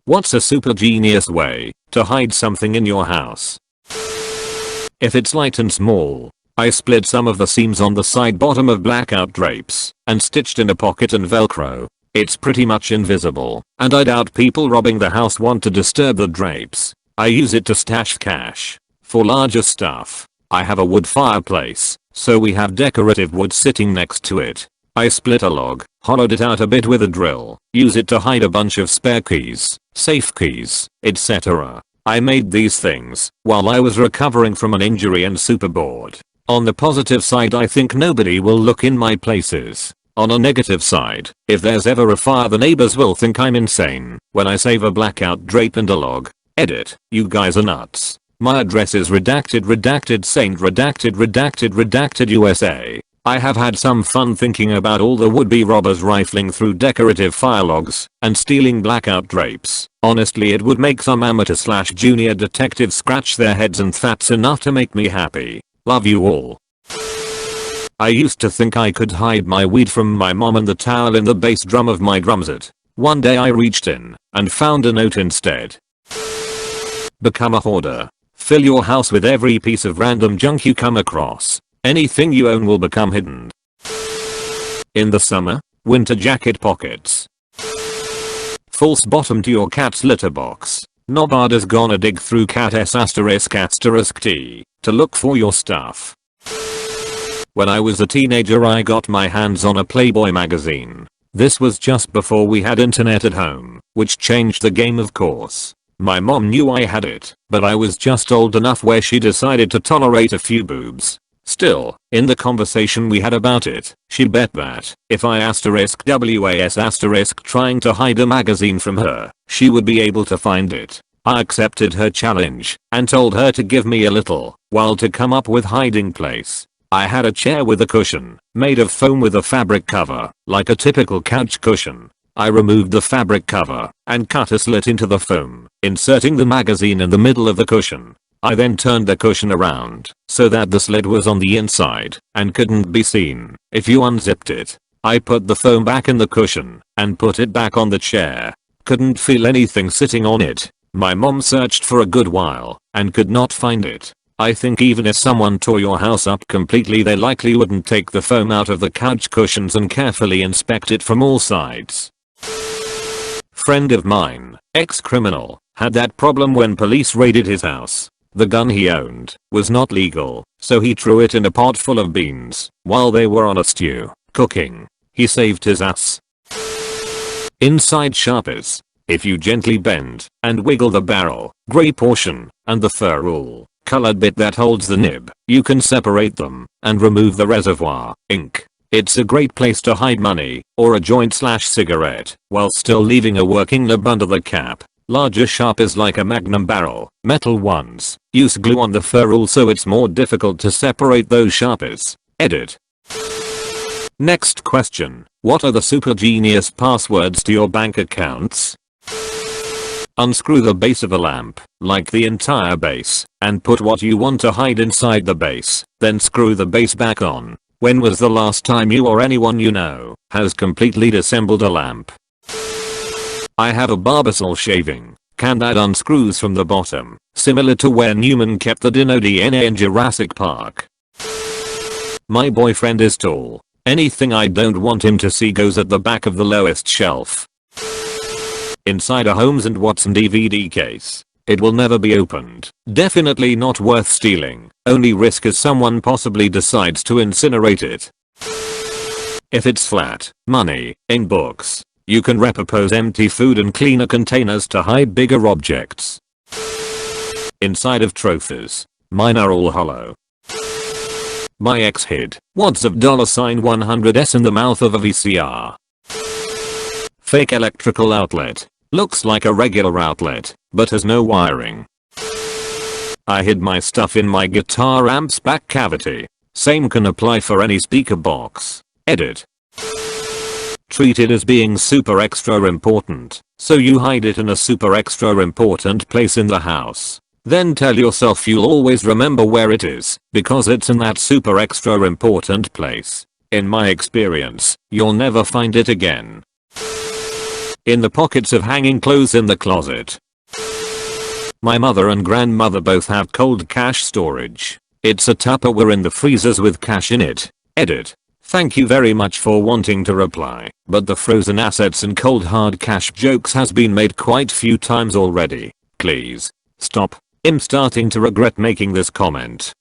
What's a super genius way to hide something in your house? If it's light and small, I split some of the seams on the side bottom of blackout drapes and stitched in a pocket and velcro. It's pretty much invisible, and I doubt people robbing the house want to disturb the drapes. I use it to stash cash. For larger stuff, I have a wood fireplace, so we have decorative wood sitting next to it. I split a log, hollowed it out a bit with a drill, use it to hide a bunch of spare keys, safe keys, etc. I made these things while I was recovering from an injury and super bored. On the positive side, I think nobody will look in my places. On a negative side, if there's ever a fire, the neighbors will think I'm insane when I save a blackout drape and a log. Edit, you guys are nuts. My address is redacted saint redacted USA. I have had some fun thinking about all the would-be robbers rifling through decorative fire logs and stealing blackout drapes. Honestly, it would make some amateur/junior detectives scratch their heads, and that's enough to make me happy. Love you all. I used to think I could hide my weed from my mom and the towel in the bass drum of my drum set. One day I reached in and found a note instead. Become a hoarder. Fill your house with every piece of random junk you come across. Anything you own will become hidden. In the summer, winter jacket pockets. False bottom to your cat's litter box. Nobody's gonna dig through cat S***T to look for your stuff. When I was a teenager, I got my hands on a Playboy magazine. This was just before we had internet at home, which changed the game, of course. My mom knew I had it, but I was just old enough where she decided to tolerate a few boobs. Still, in the conversation we had about it, she bet that if I *was* trying to hide a magazine from her, she would be able to find it. I accepted her challenge and told her to give me a little while to come up with hiding place. I had a chair with a cushion, made of foam with a fabric cover, like a typical couch cushion. I removed the fabric cover and cut a slit into the foam, inserting the magazine in the middle of the cushion. I then turned the cushion around so that the slit was on the inside and couldn't be seen if you unzipped it. I put the foam back in the cushion and put it back on the chair. Couldn't feel anything sitting on it. My mom searched for a good while and could not find it. I think even if someone tore your house up completely, they likely wouldn't take the foam out of the couch cushions and carefully inspect it from all sides. Friend of mine, ex-criminal, had that problem when police raided his house. The gun he owned was not legal, so he threw it in a pot full of beans while they were on a stew, cooking. He saved his ass. Inside sharpers. If you gently bend and wiggle the barrel, gray portion, and the ferrule colored bit that holds the nib, you can separate them and remove the reservoir ink. It's a great place to hide money or a joint/cigarette while still leaving a working nib under the cap. Larger sharpers like a Magnum barrel, metal ones, use glue on the ferrule, so it's more difficult to separate those sharpers. Edit. Next question. What are the super genius passwords to your bank accounts? Unscrew the base of a lamp, like the entire base, and put what you want to hide inside the base, then screw the base back on. When was the last time you or anyone you know has completely disassembled a lamp? I have a Barbasol shaving can that unscrews from the bottom, similar to where Newman kept the Dino DNA in Jurassic Park. My boyfriend is tall. Anything I don't want him to see goes at the back of the lowest shelf. Inside a Holmes and Watson DVD case. It will never be opened. Definitely not worth stealing. Only risk is someone possibly decides to incinerate it. If it's flat, money, in books, you can repurpose empty food and cleaner containers to hide bigger objects. Inside of trophies. Mine are all hollow. My ex hid wads of $100s in the mouth of a VCR. Fake electrical outlet. Looks like a regular outlet, but has no wiring. I hid my stuff in my guitar amp's back cavity. Same can apply for any speaker box. Edit. Treat it as being super extra important, so you hide it in a super extra important place in the house. Then tell yourself you'll always remember where it is, because it's in that super extra important place. In my experience, you'll never find it again. In the pockets of hanging clothes in the closet. My mother and grandmother both have cold cash storage. It's a Tupperware in the freezers with cash in it. Edit. Thank you very much for wanting to reply, but the frozen assets and cold hard cash jokes has been made quite few times already. Please. Stop. I'm starting to regret making this comment.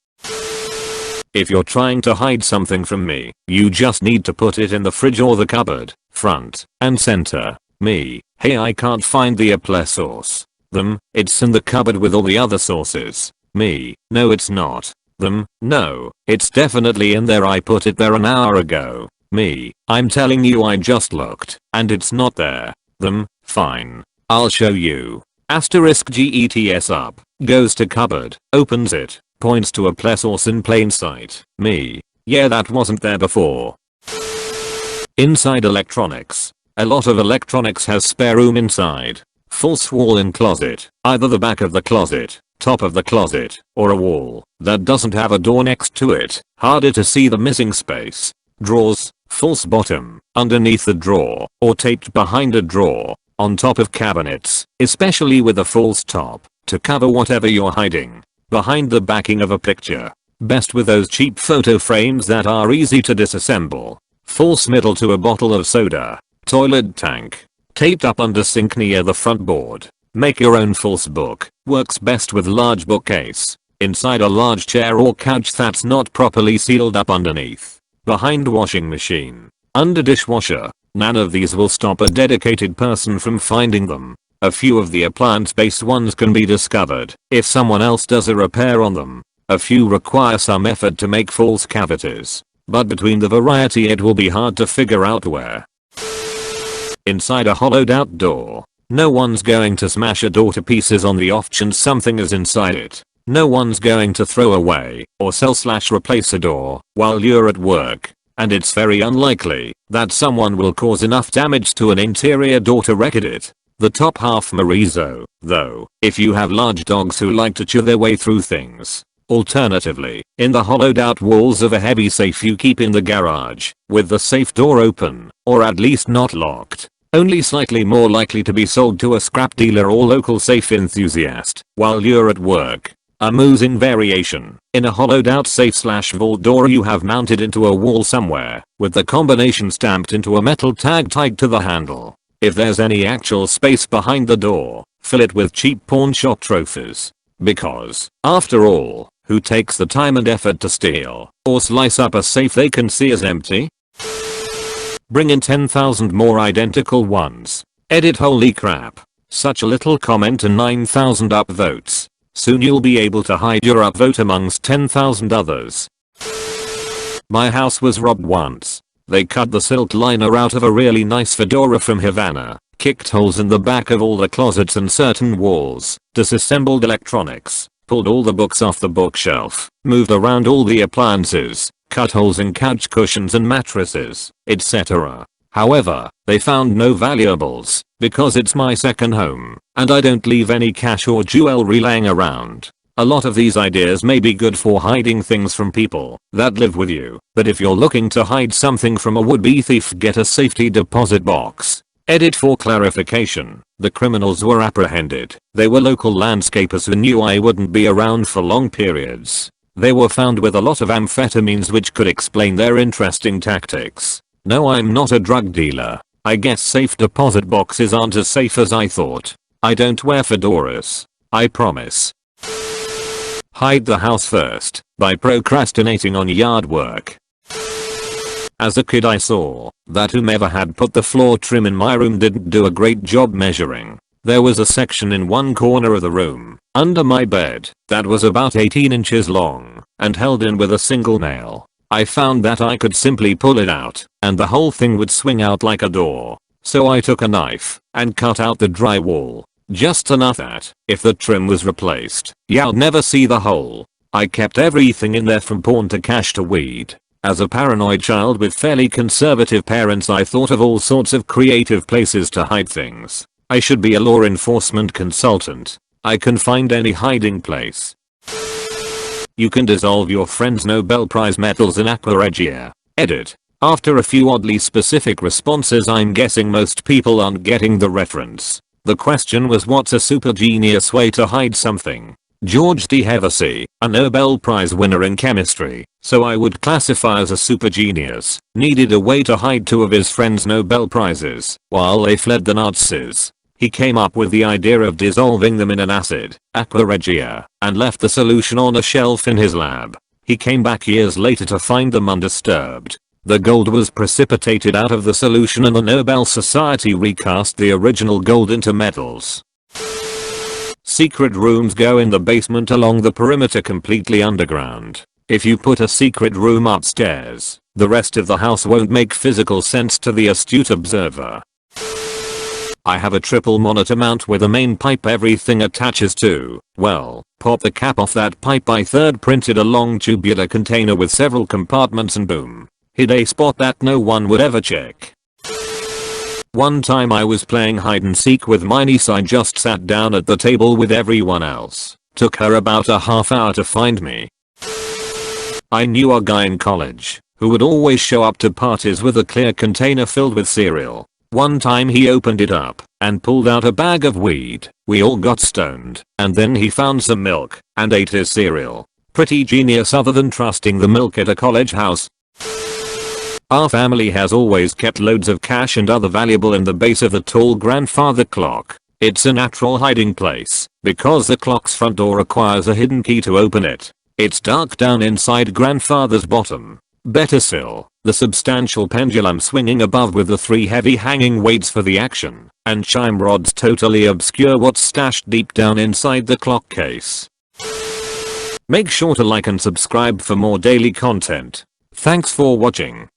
If you're trying to hide something from me, you just need to put it in the fridge or the cupboard, front and center. Me, hey, I can't find the apple sauce. Them, it's in the cupboard with all the other sauces. Me, no it's not. Them, no, it's definitely in there, I put it there an hour ago. Me, I'm telling you I just looked, and it's not there. Them, fine. I'll show you. Asterisk gets up, goes to cupboard, opens it, points to apple sauce in plain sight. Me, yeah that wasn't there before. Inside electronics. A lot of electronics has spare room inside. False wall in closet, either the back of the closet, top of the closet, or a wall that doesn't have a door next to it. Harder to see the missing space. Drawers, false bottom, underneath the drawer, or taped behind a drawer, on top of cabinets, especially with a false top, to cover whatever you're hiding. Behind the backing of a picture. Best with those cheap photo frames that are easy to disassemble. False middle to a bottle of soda. Toilet tank. Taped up under sink near the front board. Make your own false book. Works best with large bookcase. Inside a large chair or couch that's not properly sealed up underneath. Behind washing machine. Under dishwasher. None of these will stop a dedicated person from finding them. A few of the appliance-based ones can be discovered if someone else does a repair on them. A few require some effort to make false cavities. But between the variety it will be hard to figure out where. Inside a hollowed out door. No one's going to smash a door to pieces on the off chance something is inside it. No one's going to throw away or sell/replace a door while you're at work. And it's very unlikely that someone will cause enough damage to an interior door to wreck it. The top half Marizo, though, if you have large dogs who like to chew their way through things. Alternatively, in the hollowed out walls of a heavy safe you keep in the garage, with the safe door open, or at least not locked. Only slightly more likely to be sold to a scrap dealer or local safe enthusiast while you're at work. A amusing variation. In a hollowed out safe/vault door you have mounted into a wall somewhere, with the combination stamped into a metal tag tied to the handle. If there's any actual space behind the door, fill it with cheap pawn shop trophies. Because, after all, who takes the time and effort to steal or slice up a safe they can see as empty? Bring in 10,000 more identical ones. Edit holy crap. Such a little comment and 9,000 upvotes. Soon you'll be able to hide your upvote amongst 10,000 others. My house was robbed once. They cut the silk liner out of a really nice fedora from Havana, kicked holes in the back of all the closets and certain walls, disassembled electronics, pulled all the books off the bookshelf, moved around all the appliances, cut holes in couch cushions and mattresses, etc. However, they found no valuables, because it's my second home, and I don't leave any cash or jewelry laying around. A lot of these ideas may be good for hiding things from people that live with you, but if you're looking to hide something from a would-be thief, get a safety deposit box. Edit for clarification, the criminals were apprehended. They were local landscapers who knew I wouldn't be around for long periods. They were found with a lot of amphetamines, which could explain their interesting tactics. No, I'm not a drug dealer. I guess safe deposit boxes aren't as safe as I thought. I don't wear fedoras. I promise. Hide the house first by procrastinating on yard work. As a kid I saw that whomever had put the floor trim in my room didn't do a great job measuring. There was a section in one corner of the room, under my bed, that was about 18 inches long and held in with a single nail. I found that I could simply pull it out and the whole thing would swing out like a door. So I took a knife and cut out the drywall. Just enough that, if the trim was replaced, you'd never see the hole. I kept everything in there from porn to cash to weed. As a paranoid child with fairly conservative parents, I thought of all sorts of creative places to hide things. I should be a law enforcement consultant. I can find any hiding place. You can dissolve your friend's Nobel Prize medals in aqua regia. Edit. After a few oddly specific responses, I'm guessing most people aren't getting the reference. The question was, what's a super genius way to hide something? George D. Hevesy, a Nobel Prize winner in chemistry, so I would classify as a super genius, needed a way to hide two of his friends' Nobel Prizes while they fled the Nazis. He came up with the idea of dissolving them in an acid, aqua regia, and left the solution on a shelf in his lab. He came back years later to find them undisturbed. The gold was precipitated out of the solution and the Nobel Society recast the original gold into metals. Secret rooms go in the basement along the perimeter, completely underground. If you put a secret room upstairs, the rest of the house won't make physical sense to the astute observer. I have a triple monitor mount with a main pipe everything attaches to. Well, pop the cap off that pipe. I 3D printed a long tubular container with several compartments and boom. Hid a spot that no one would ever check. One time I was playing hide and seek with my niece. I just sat down at the table with everyone else. Took her about a half hour to find me. I knew a guy in college who would always show up to parties with a clear container filled with cereal. One time he opened it up and pulled out a bag of weed. We all got stoned, and then he found some milk and ate his cereal. Pretty genius, other than trusting the milk at a college house. Our family has always kept loads of cash and other valuable in the base of a tall grandfather clock. It's a natural hiding place because the clock's front door requires a hidden key to open it. It's dark down inside grandfather's bottom. Better still, the substantial pendulum swinging above with the 3 heavy hanging weights for the action and chime rods totally obscure what's stashed deep down inside the clock case. Make sure to like and subscribe for more daily content. Thanks for watching.